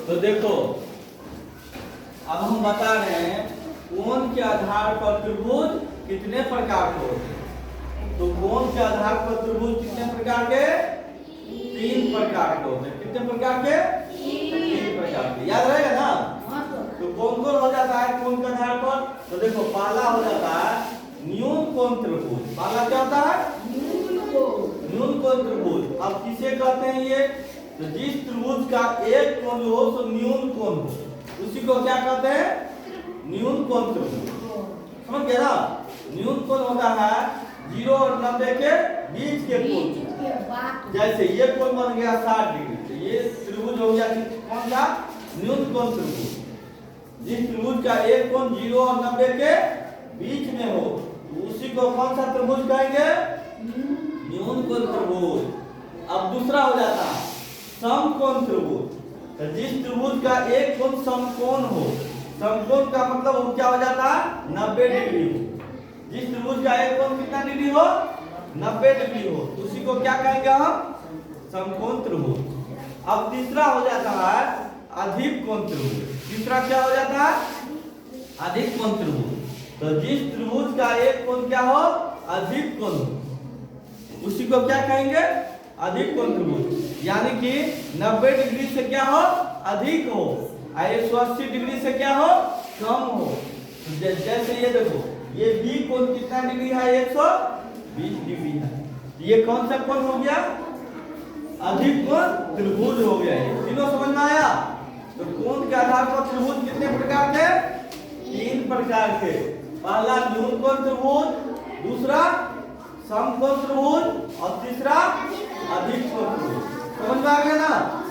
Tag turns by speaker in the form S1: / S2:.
S1: तो देखो अब हम बता रहे हैं कोण के आधार पर त्रिभुज कितने प्रकार के होते हैं। तो कोण के आधार पर त्रिभुज कितने प्रकार के? 3 प्रकार के होते हैं। कितने प्रकार के? 3 प्रकार के। याद रहेगा ना? तो कौन कौन हो जाता है कोण के आधार पर? तो देखो पहला हो जाता है न्यून कोण त्रिभुज। पहला क्या होता है? न्यून कोण त्रिभुज। अब किसे कहते हैं ये? तो जिस त्रिभुज का एक कोण हो तो न्यून कोण हो, उसी को क्या कहते हैं? न्यून कोण त्रिभुज। समझ गए ना? न्यून कोण होता है 0 और 90 के बीच के कोण। जैसे ये कोण बन गया 60 डिग्री, तो ये त्रिभुज हो गया कौन सा? न्यून कोण त्रिभुज। जिस त्रिभुज का एक कोण 0 और 90 के बीच में हो तो उसी को कौन सा त्रिभुज कहेंगे? न्यून कोण त्रिभुज। अब दूसरा हो जाता है समकोण त्रिभुज। तो जिस त्रिभुज का एक कोण समकोण हो, समकोण का मतलब वो क्या हो जाता है? 90 डिग्री हो। जिस त्रिभुज का एक कोण कितना डिग्री हो? 90 डिग्री हो, उसी को क्या कहेंगे हम? समकोण त्रिभुज। अब तीसरा हो जाता है अधिक कोण त्रिभुज। तीसरा क्या हो जाता है? अधिक कोण त्रिभुज। तो जिस त्रिभुज का एक कोण क्या हो? अधिक कोण हो, उसी को क्या कहेंगे? अधिक कोण त्रिभुज। यानी कि 90 डिग्री से क्या हो? अधिक हो, और 180 डिग्री से क्या हो? कम हो। तो जैसे ये देखो, ये बी कोण कितना डिग्री है? 120 डिग्री है। ये कौन सा कोण हो गया? अधिक कोण त्रिभुज हो गया। ये तीनों समझ में आया? तो कोण के आधार पर त्रिभुज कितने प्रकार के? 3 प्रकार के। पहला न्यून कोण त्रिभुज, दूसरा समकोण त्रिभुज और तीसरा अधिक कोण त्रिभुज। समझ में आ गया ना?